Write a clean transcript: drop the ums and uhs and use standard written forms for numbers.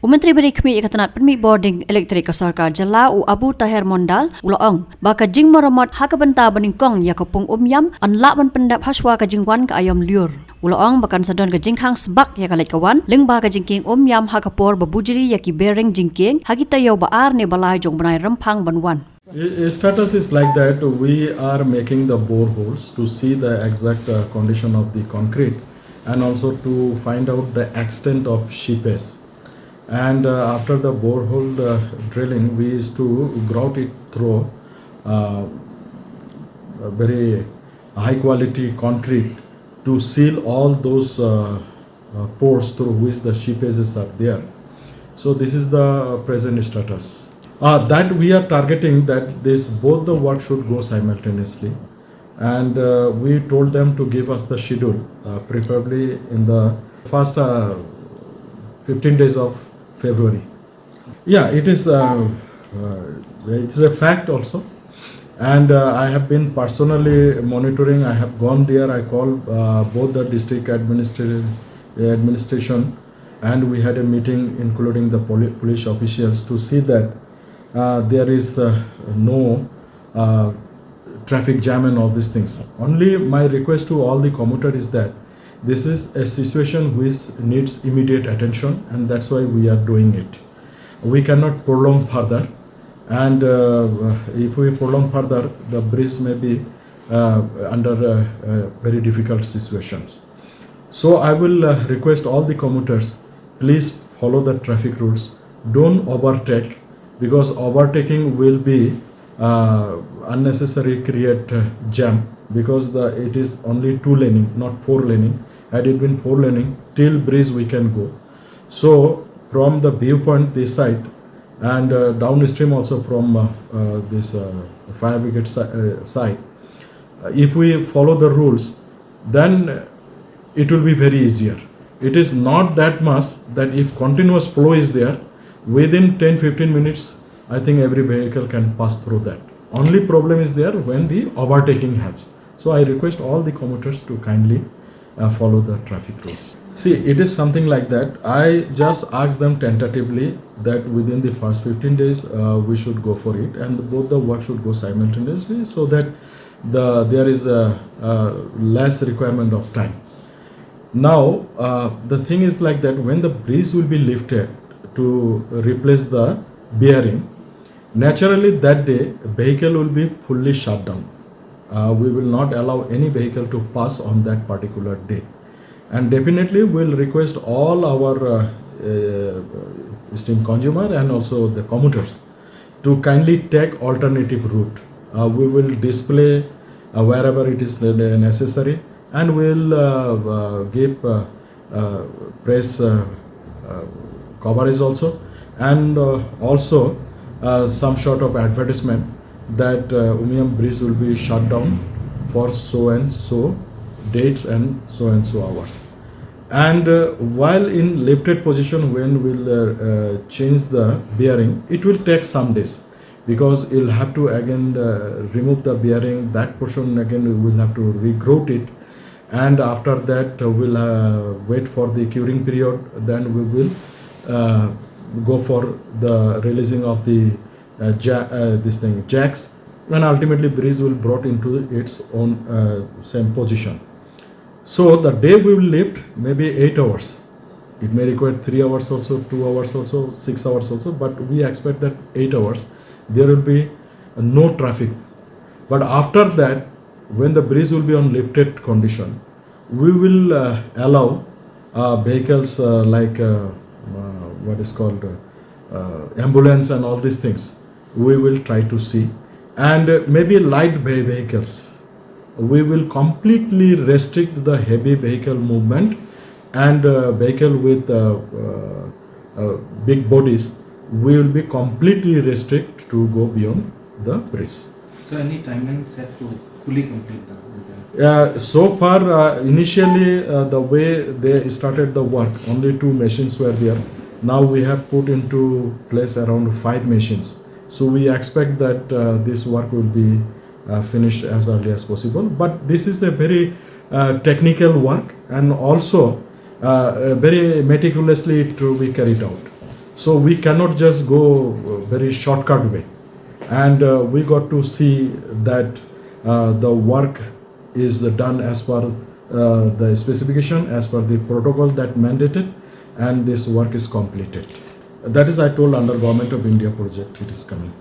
Menteri Berikmi Ikatanat Permi Boarding Elektrik Sarkar Jala u Abu Tahir Mondal uloong baka jing maromot hakabenta beningkong yakapung yam anla ban pendap haswa ka jingwan ka ayam liur. Uloong bakan sadon ka jingkhang sebak ya kalet kawan ling ba ka jingking yam hakapor babujri yaki bering jingking hagita yaw baar ne balai jong banai rempang banwan. Status is like that. We are making the boreholes to see the exact condition of the concrete and also to find out the extent of seepage. And after the borehole drilling, we used to grout it through a very high quality concrete to seal all those pores through which the seepages are there. So this is the present status. That we are targeting that this both the work should go simultaneously, and we told them to give us the schedule, preferably in the first 15 days of February. Yeah, it is. It's a fact also, and I have been personally monitoring. I have gone there. I called both the district administration, and we had a meeting, including the police officials, to see that there is no traffic jam and all these things. Only my request to all the commuters is that this is a situation which needs immediate attention, and that's why we are doing it. We cannot prolong further, and if we prolong further, the bridge may be under very difficult situations. So I will request all the commuters, please follow the traffic rules. Don't overtake, because overtaking will be unnecessary create jam, because it is only 2 laning, not 4 laning. Had it been 4 laning, till bridge we can go. So from the viewpoint this side and downstream also from this fire brigade side, if we follow the rules, then it will be very easier. It is not that much that if continuous flow is there, within 10-15 minutes, I think every vehicle can pass through that. Only problem is there when the overtaking happens. So I request all the commuters to kindly follow the traffic rules. See, it is something like that. I just asked them tentatively that within the first 15 days we should go for it, and both the work should go simultaneously, so that there is a less requirement of time. Now the thing is like that, when the bridge will be lifted to replace the bearing, naturally that day vehicle will be fully shut down. We will not allow any vehicle to pass on that particular day, and definitely will request all our esteemed consumer and also the commuters to kindly take alternative route. We will display wherever it is necessary, and will give press coverage also, and also some sort of advertisement that Umiam Bridge will be shut down for so and so dates and so hours. And while in lifted position, when we'll change the bearing, it will take some days, because you'll have to again remove the bearing. That portion again we will have to regrout it, and after that we'll wait for the curing period. Then we will go for the releasing of the jacks, and ultimately bridge will brought into its own same position. So the day we will lift maybe 8 hours. It may require 3 hours also, 2 hours also, 6 hours also, but we expect that 8 hours there will be no traffic. But after that, when the bridge will be on lifted condition, we will allow vehicles like what is called ambulance and all these things. We will try to see, and maybe light vehicles. We will completely restrict the heavy vehicle movement, and vehicle with big bodies, we will be completely restrict to go beyond the bridge. So any timeline set to fully complete that? So far, initially the way they started the work, only 2 machines were there. Now we have put into place around 5 machines. So we expect that this work will be finished as early as possible. But this is a very technical work, and also very meticulously to be carried out. So we cannot just go very shortcut way, and we got to see that the work is done as per the specification, as per the protocol that mandated, and this work is completed. That is, I told, under Government of India project it is coming.